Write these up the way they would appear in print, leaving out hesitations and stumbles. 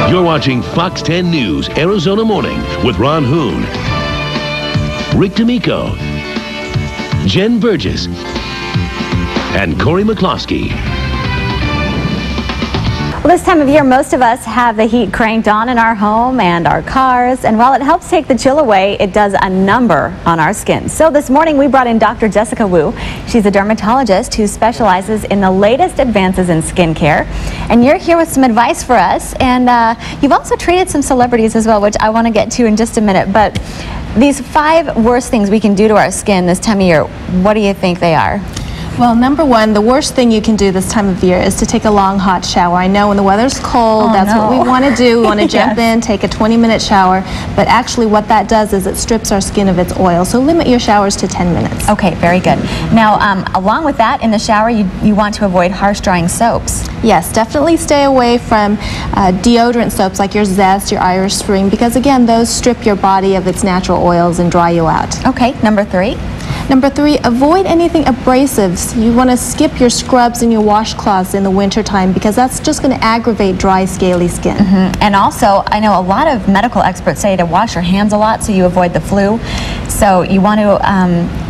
You're watching Fox 10 News, Arizona Morning with Ron Hoon, Rick D'Amico, Jen Burgess, and Corey McCloskey. Well, this time of year, most of us have the heat cranked on in our home and our cars, and while it helps take the chill away, it does a number on our skin. So this morning we brought in Dr. Jessica Wu. She's a dermatologist who specializes in the latest advances in skincare, and you're here with some advice for us, and you've also treated some celebrities as well, which I want to get to in just a minute. But these 5 worst things we can do to our skin this time of year, what do you think they are? Well, number one, the worst thing you can do this time of year is to take a long hot shower. I know when the weather's cold, that's what we want to do. We want to jump in, take a 20-minute shower, but actually what that does is it strips our skin of its oil. So limit your showers to 10 minutes. Okay, very good. Now, along with that, in the shower, you want to avoid harsh drying soaps. Yes, definitely stay away from deodorant soaps like your Zest, your Irish Spring, because again, those strip your body of its natural oils and dry you out. Okay, number 3. Number 3, avoid anything abrasives. You want to skip your scrubs and your washcloths in the wintertime because that's just going to aggravate dry, scaly skin. And also, I know a lot of medical experts say to wash your hands a lot so you avoid the flu. So you want to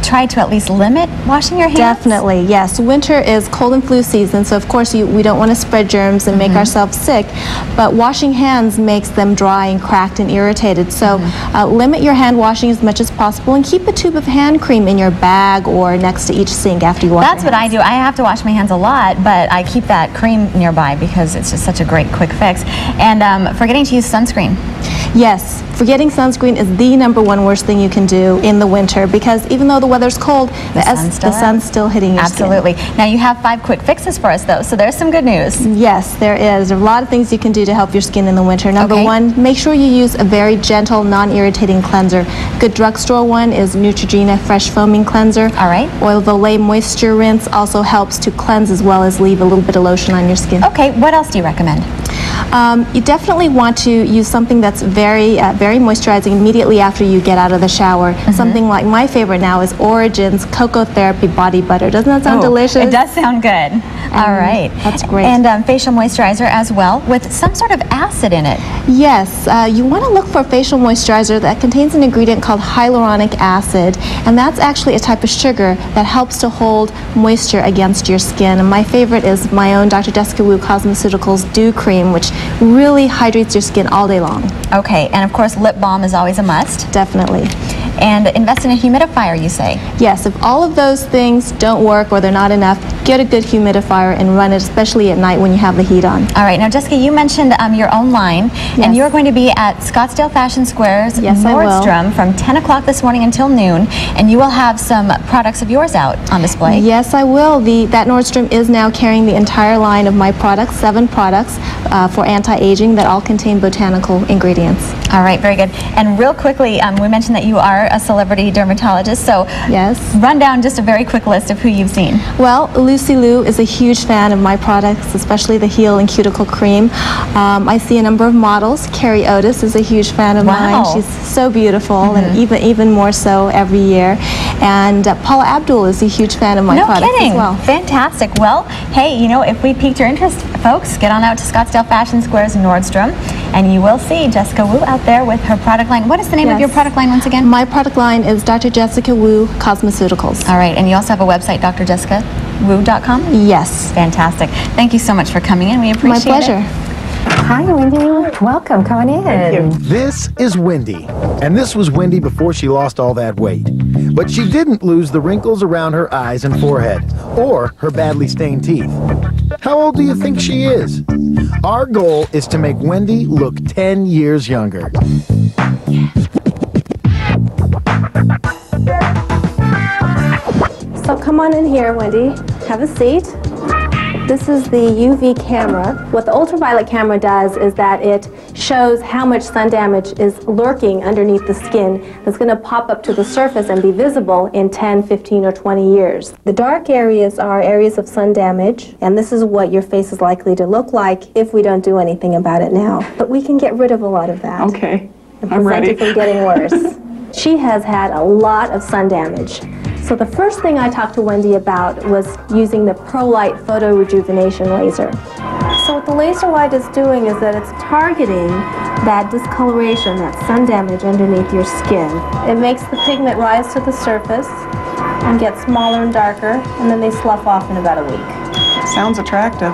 try to at least limit washing your hands? Definitely, yes. Winter is cold and flu season, so of course we don't want to spread germs and make ourselves sick, but washing hands makes them dry and cracked and irritated. So limit your hand washing as much as possible and keep a tube of hand cream in your bag or next to each sink after you wash your hands. That's what I do. I have to wash my hands a lot, but I keep that cream nearby because it's just such a great quick fix. And forgetting to use sunscreen. Yes, forgetting sunscreen is the number 1 worst thing you can do in the winter because even though the weather's cold, the sun's still hitting your skin. Absolutely. Now you have 5 quick fixes for us though, so there's some good news. Yes, there is. There are a lot of things you can do to help your skin in the winter. Number 1, make sure you use a very gentle, non-irritating cleanser. A good drugstore one is Neutrogena Fresh Foaming Cleanser. All right. Oil of Olay Moisture Rinse also helps to cleanse as well as leave a little bit of lotion on your skin. Okay, what else do you recommend? You definitely want to use something that's very moisturizing immediately after you get out of the shower. Something like my favorite now is Origin's Cocoa Therapy Body Butter. Doesn't that sound delicious? It does sound good. All right. That's great. And facial moisturizer as well with some sort of acid in it. Yes, you want to look for facial moisturizer that contains an ingredient called hyaluronic acid, and that's actually a type of sugar that helps to hold moisture against your skin. And my favorite is my own Dr. Jessica Wu Cosmeceuticals Dew Cream, which really hydrates your skin all day long. Okay, and of course lip balm is always a must. Definitely. And invest in a humidifier, you say? Yes, if all of those things don't work or they're not enough, get a good humidifier and run it, especially at night when you have the heat on. All right, now Jessica, you mentioned your own line, and you're going to be at Scottsdale Fashion Square's Nordstrom from 10 o'clock this morning until noon, and you will have some products of yours out on display. Yes, I will. That Nordstrom is now carrying the entire line of my products, 7 products for anti-aging that all contain botanical ingredients. All right, very good. And real quickly, we mentioned that you are a celebrity dermatologist, so run down just a very quick list of who you've seen. Well, Lucy Liu is a huge fan of my products, especially the Heal and Cuticle Cream. I see a number of models. Carrie Otis is a huge fan of mine. She's so beautiful, and even more so every year. And Paula Abdul is a huge fan of my products as well. Fantastic. Well, hey, you know, if we piqued your interest, folks, get on out to Scottsdale Fashion Square's Nordstrom, and you will see Jessica Wu out there with her product line. What is the name of your product line once again? My product line is Dr. Jessica Wu Cosmeceuticals. All right, and you also have a website, drjessicawu.com? Yes. Fantastic. Thank you so much for coming in. We appreciate it. My pleasure. Hi, Wendy. Welcome. Come on in. Thank you. This is Wendy, and this was Wendy before she lost all that weight. But she didn't lose the wrinkles around her eyes and forehead, or her badly stained teeth. How old do you think she is? Our goal is to make Wendy look 10 years younger. So come on in here, Wendy. Have a seat. This is the UV camera. What the ultraviolet camera does is that it shows how much sun damage is lurking underneath the skin that's going to pop up to the surface and be visible in 10, 15, or 20 years. The dark areas are areas of sun damage, and this is what your face is likely to look like if we don't do anything about it now. But we can get rid of a lot of that. Okay, I'm ready. From getting worse. She has had a lot of sun damage. So the first thing I talked to Wendy about was using the ProLight Photo Rejuvenation Laser. So with the laser light is doing is that it's targeting that discoloration, that sun damage underneath your skin. It makes the pigment rise to the surface and get smaller and darker, and then they slough off in about a week. Sounds attractive.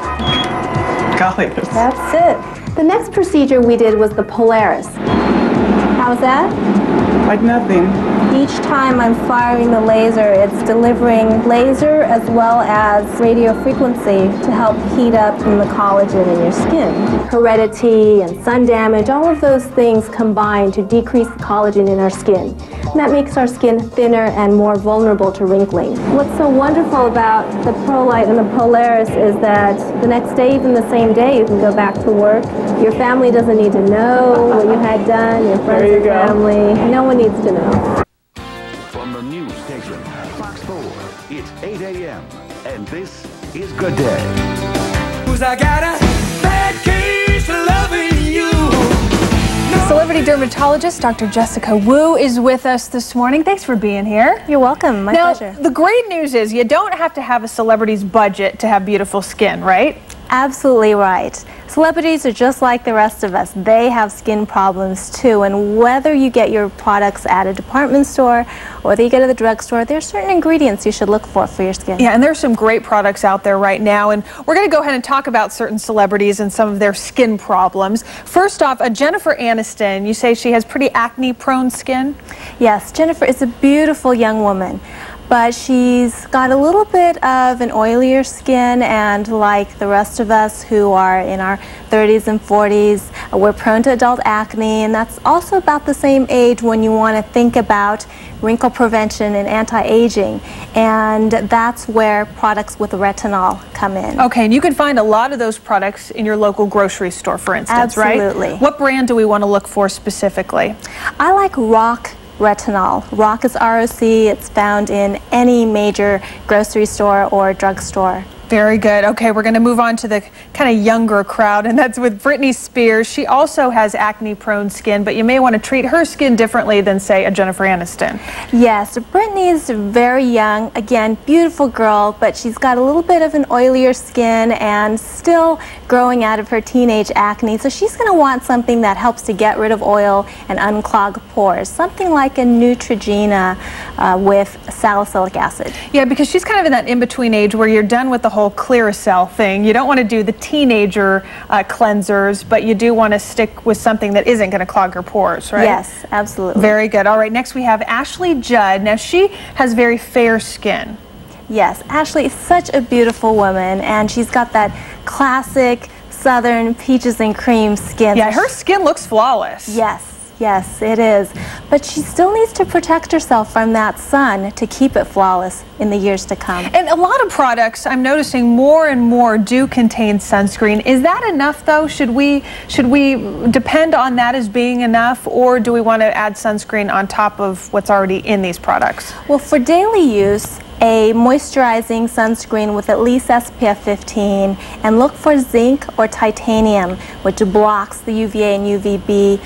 Golly. That's it. The next procedure we did was the Polaris. How's that? Like nothing. Each time I'm firing the laser, it's delivering laser as well as radio frequency to help heat up from the collagen in your skin. Heredity and sun damage, all of those things combine to decrease the collagen in our skin. And that makes our skin thinner and more vulnerable to wrinkling. What's so wonderful about the ProLite and the Polaris is that the next day, even the same day, you can go back to work. Your family doesn't need to know what you had done, your friends and family. No one needs to know. From the news station, Fox 4, it's 8 a.m. and this is Good Day. I got a bad case of loving you. Celebrity dermatologist Dr. Jessica Wu is with us this morning. Thanks for being here. You're welcome. My pleasure. The great news is you don't have to have a celebrity's budget to have beautiful skin, right? Absolutely right. Celebrities are just like the rest of us. They have skin problems too, and whether you get your products at a department store or whether you go to the drugstore, there are certain ingredients you should look for your skin. Yeah, and there's some great products out there right now, and we're going to go ahead and talk about certain celebrities and some of their skin problems. First off, Jennifer Aniston, you say she has pretty acne-prone skin? Yes, Jennifer is a beautiful young woman, but she's got a little bit of an oilier skin, and like the rest of us who are in our 30s and 40s, we're prone to adult acne, and that's also about the same age when you want to think about wrinkle prevention and anti-aging, and that's where products with retinol come in. Okay, and you can find a lot of those products in your local grocery store, for instance, right? Absolutely. What brand do we want to look for specifically? I like ROC retinol. ROC is ROC. It's found in any major grocery store or drugstore. Very good. Okay, we're going to move on to the kind of younger crowd, and that's with Britney Spears. She also has acne-prone skin, but you may want to treat her skin differently than, say, a Jennifer Aniston. Yes, Britney's very young. Again, beautiful girl, but she's got a little bit of an oilier skin and still growing out of her teenage acne. So she's going to want something that helps to get rid of oil and unclog pores. Something like a Neutrogena with salicylic acid. Yeah, because she's kind of in that in-between age where you're done with the whole Clearasil thing. You don't want to do the teenager cleansers, but you do want to stick with something that isn't going to clog her pores, right? Yes, absolutely. Very good. All right, next we have Ashley Judd. Now, she has very fair skin. Yes, Ashley is such a beautiful woman, and she's got that classic Southern peaches and cream skin. Yeah, her skin looks flawless. Yes. Yes, it is. But she still needs to protect herself from that sun to keep it flawless in the years to come. And a lot of products, I'm noticing more and more, do contain sunscreen. Is that enough, though? Should we depend on that as being enough, or do we want to add sunscreen on top of what's already in these products? Well, for daily use, a moisturizing sunscreen with at least SPF 15, and look for zinc or titanium, which blocks the UVA and UVB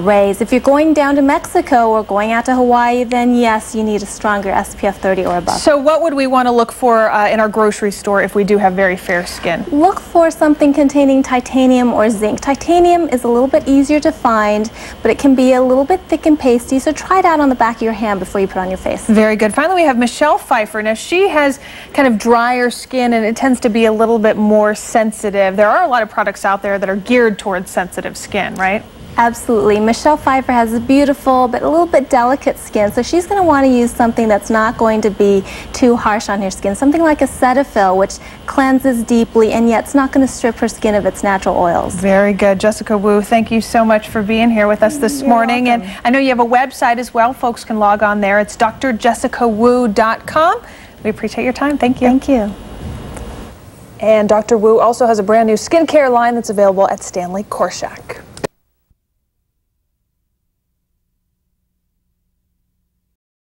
rays. If you're going down to Mexico or going out to Hawaii, then yes, you need a stronger SPF 30 or above. So what would we want to look for in our grocery store if we do have very fair skin? Look for something containing titanium or zinc. Titanium is a little bit easier to find, but it can be a little bit thick and pasty, so try it out on the back of your hand before you put it on your face. Very good. Finally, we have Michelle Pfeiffer. Now, she has kind of drier skin, and it tends to be a little bit more sensitive. There are a lot of products out there that are geared towards sensitive skin, right? Absolutely. Michelle Pfeiffer has a beautiful but a little bit delicate skin, so she's going to want to use something that's not going to be too harsh on her skin. Something like a Cetaphil, which cleanses deeply, and yet it's not going to strip her skin of its natural oils. Very good. Jessica Wu, thank you so much for being here with us this morning. Welcome. And I know you have a website as well. Folks can log on there. It's drjessicawu.com. We appreciate your time. Thank you. Thank you. And Dr. Wu also has a brand new skincare line that's available at Stanley Korshak.